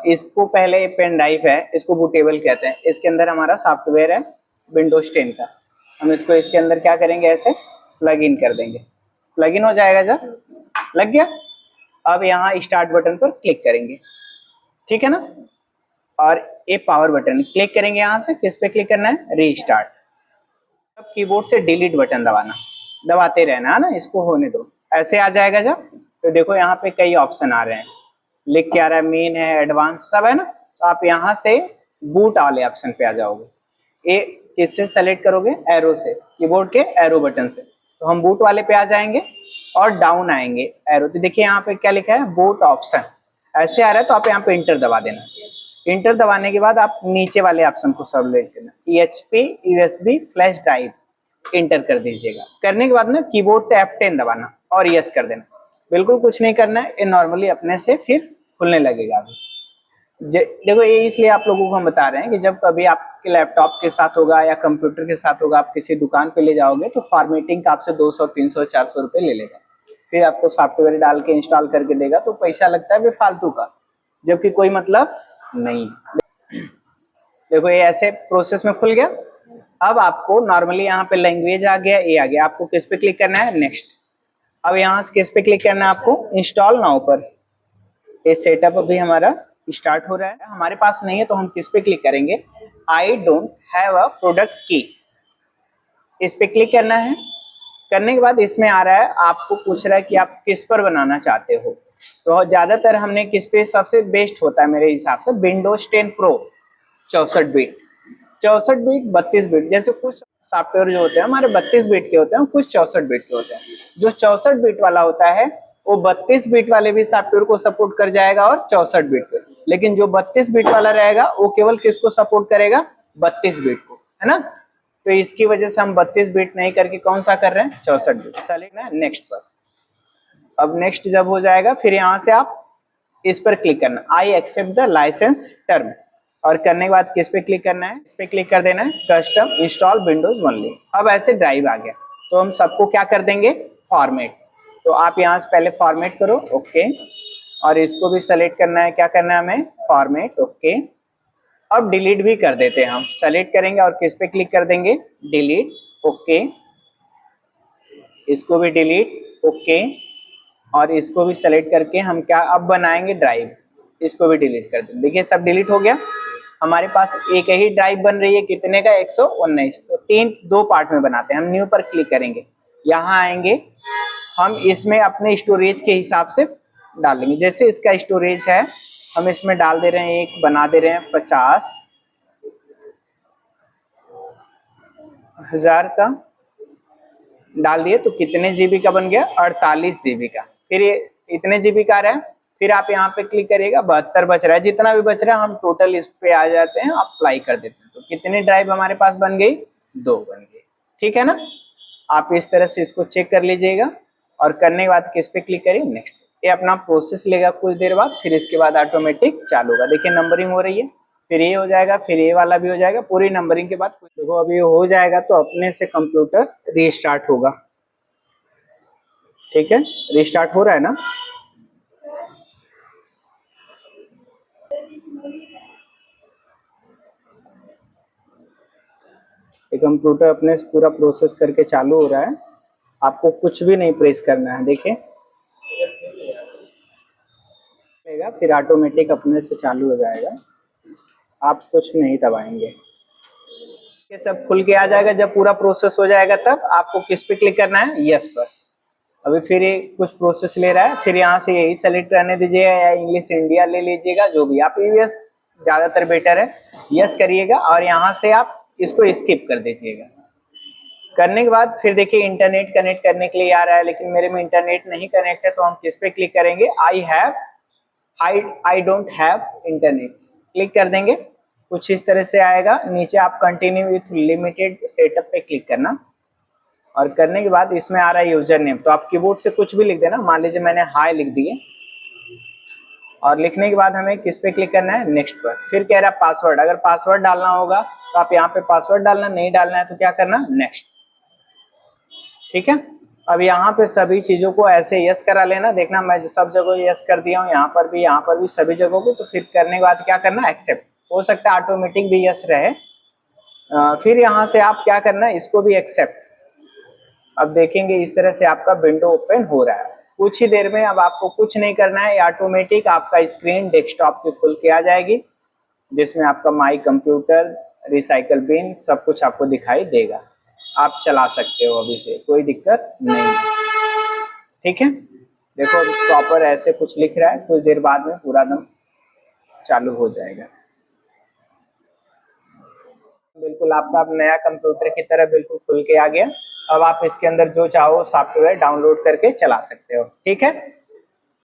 इसको पहले pen drive है, इसको बूटेबल कहते हैं। इसके अंदर हमारा सॉफ्टवेयर है विंडोज 10 का। हम इसको इसके अंदर क्या करेंगे, ऐसे प्लग इन कर देंगे। प्लग इन हो जाएगा, जब लग गया अब यहाँ स्टार्ट बटन पर क्लिक करेंगे, ठीक है ना। और ये पावर बटन क्लिक करेंगे, यहाँ से किस पे क्लिक करना है, रीस्टार्ट। अब कीबोर्ड से डिलीट बटन दबाना, दबाते रहना है ना, इसको होने दो। ऐसे आ जाएगा जब, तो देखो यहाँ पे कई ऑप्शन आ रहे हैं, लिख के आ रहा है, मेन है, एडवांस सब है ना। तो आप यहाँ से बूट वाले ऑप्शन पे आ जाओगे। ये किससे सेलेक्ट करोगे, एरो से, कीबोर्ड के एरो बटन से। तो हम बूट वाले पे आ जाएंगे और डाउन आएंगे एरो। तो देखिए यहाँ पे क्या लिखा है, बूट ऑप्शन, ऐसे आ रहा है। तो आप यहाँ पे इंटर दबा देना। इंटर दबाने के बाद आप नीचे वाले ऑप्शन को सेलेक्ट करना, EHP USB flash drive, inter कर दीजिएगा। करने के बाद ना कीबोर्ड से F10 दबाना और यस कर देना। बिल्कुल कुछ नहीं करना है, ये नॉर्मली अपने से फिर खुलने लगेगा। अभी देखो, ये इसलिए आप लोगों को हम बता रहे हैं कि जब कभी आपके लैपटॉप के साथ होगा या कंप्यूटर के साथ होगा, आप किसी दुकान पे ले जाओगे तो फॉर्मेटिंग का आपसे 200 300 400 रुपए ले लेगा। फिर आपको सॉफ्टवेयर डाल के इंस्टॉल करके देगा, तो पैसा लगता है बेफालतू का, जबकि कोई मतलब नहीं। देखो ये ऐसे प्रोसेस में खुल गया। अब आपको नॉर्मली यहाँ पे लैंग्वेज आ गया, ये आ गया। आपको किस पे क्लिक करना है, नेक्स्ट। अब यहाँ से किस पे क्लिक करना है आपको, इंस्टॉल नाउ पर। ये सेटअप अभी हमारा स्टार्ट हो रहा है, हमारे पास नहीं है तो हम किस पे क्लिक करेंगे, I don't have a product की, इस पे क्लिक करना है। करने के बाद इसमें आ रहा है, आपको पूछ रहा है कि आप किस पर बनाना चाहते हो। तो ज्यादातर हमने किस पे सबसे बेस्ट होता है मेरे हिसाब से, Windows 10 pro 64 bit, 64 bit 32 bit. जैसे कुछ सॉफ्टवेयर जो होते हैं हमारे 32 बिट के होते हैं, कुछ 64 बिट के होते हैं। जो 64 बिट वाला होता है वो 32 बिट वाले भी सॉफ्टवेयर को सपोर्ट कर जाएगा और 64 बिट को। लेकिन जो 32 बिट वाला रहेगा वो केवल किसको सपोर्ट करेगा, 32 बिट को, है ना। तो इसकी वजह से हम 32 बिट नहीं करके कौन सा कर रहे हैं, 64 बिट। सेलेक्ट ना नेक्स्ट पर। अब नेक्स्ट जब हो जाएगा, फिर यहाँ से आप इस पर क्लिक करना, I accept the license term. और करने के बाद किस पे क्लिक करना है, इस पे क्लिक कर देना है, कस्टम इंस्टॉल विंडोज ओनली। अब ऐसे ड्राइव आ गया। तो हम सबको क्या कर देंगे, फॉर्मेट। तो आप यहाँ से पहले फॉर्मेट करो, ओके। और इसको भी सेलेक्ट करना है, क्या करना है हमें, फॉर्मेट, ओके। अब डिलीट भी कर देते हैं, हम सेलेक्ट करेंगे और किस पे क्लिक कर देंगे, डिलीट, ओके। इसको भी डिलीट, ओके। और इसको भी सेलेक्ट करके हम क्या अब बनाएंगे, ड्राइव। इसको भी डिलीट कर देंगे। देखिए सब डिलीट हो गया। हमारे पास एक ही ड्राइव बन रही है, कितने का, 119। तो दो पार्ट में बनाते हैं। हम न्यू पर क्लिक करेंगे, यहाँ आएंगे, हम इसमें अपने स्टोरेज के हिसाब से डालेंगे। जैसे इसका स्टोरेज है, हम इसमें डाल दे रहे हैं, एक बना दे रहे हैं 50,000 का डाल दिए। तो कितने जीबी का बन गया, 48 जीबी का। फिर ये इतने जीबी का रहा है। फिर आप यहाँ पे क्लिक करिएगा, 72 बच रहा है। जितना भी बच रहा है हम टोटल इस पे आ जाते हैं, अप्लाई कर देते हैं। तो कितने ड्राइव हमारे पास बन गई, 2 बन गई, ठीक है ना। आप इस तरह से इसको चेक कर लीजिएगा। और करने के बाद किस पे क्लिक करिए, नेक्स्ट। ये अपना प्रोसेस लेगा कुछ देर बाद, फिर इसके बाद ऑटोमेटिक चालू होगा। देखिए नंबरिंग हो रही है, फिर ये हो जाएगा, फिर ये वाला भी हो जाएगा। पूरी नंबरिंग के बाद देखो अभी हो जाएगा, तो अपने से कंप्यूटर रीस्टार्ट होगा। ठीक है, रीस्टार्ट हो रहा है ना। ये कंप्यूटर अपने से पूरा प्रोसेस करके चालू हो रहा है। आपको कुछ भी नहीं प्रेस करना है, देखिए फिर ऑटोमेटिक अपने से चालू हो जाएगा। आप कुछ नहीं दबाएंगे, ये सब खुल के आ जाएगा। जब पूरा प्रोसेस हो जाएगा तब आपको किस पे क्लिक करना है, यस पर। अभी फिर ये कुछ प्रोसेस ले रहा है, फिर यहाँ से यही सेलेक्ट रहने दीजिएगा या इंग्लिश इंडिया ले लीजिएगा, जो भी आप, यूएस ज्यादातर बेटर है। यस करिएगा और यहाँ से आप इसको स्किप कर दीजिएगा। करने के बाद फिर देखिए इंटरनेट कनेक्ट करने के लिए आ रहा है, लेकिन मेरे में इंटरनेट नहीं कनेक्ट है। तो हम किस पे क्लिक करेंगे, I don't have internet, click कर देंगे। कुछ इस तरह से आएगा। नीचे आप कंटिन्यू विथ लिमिटेड सेटअप पे क्लिक करना। और करने के बाद इसमें आ रहा है यूजर नेम। तो आप कीबोर्ड से कुछ भी लिख देना, मान लीजिए मैंने हाई लिख दिए। और लिखने के बाद हमें किस पे क्लिक करना है, नेक्स्ट पर। फिर कह रहा है पासवर्ड, अगर पासवर्ड डालना होगा तो आप यहाँ पे पासवर्ड डालना, नहीं डालना है तो क्या करना, नेक्स्ट। ठीक है, अब यहाँ पे सभी चीजों को ऐसे यस करा लेना। देखना मैं सब जगह यस कर दिया हूँ, यहाँ पर भी सभी जगहों को। तो फिर करने के बाद क्या करना, एक्सेप्ट। हो सकता है ऑटोमेटिक भी यस रहे। फिर यहाँ से आप क्या करना है, इसको भी एक्सेप्ट। अब देखेंगे इस तरह से आपका विंडो ओपन हो रहा है। कुछ ही देर में, अब आपको कुछ नहीं करना है, ऑटोमेटिक आपका स्क्रीन डेस्कटॉप पे खुल के आ जाएगी, जिसमें आपका माई कंप्यूटर, रिसाइकल बिन सब कुछ आपको दिखाई देगा। आप चला सकते हो अभी से, कोई दिक्कत नहीं है। ठीक है, देखो प्रॉपर ऐसे कुछ लिख रहा है, कुछ देर बाद में पूरा दम चालू हो जाएगा। बिल्कुल आपका अब नया कंप्यूटर की तरह बिल्कुल खुल के आ गया। अब आप इसके अंदर जो चाहो सॉफ्टवेयर डाउनलोड करके चला सकते हो। ठीक है।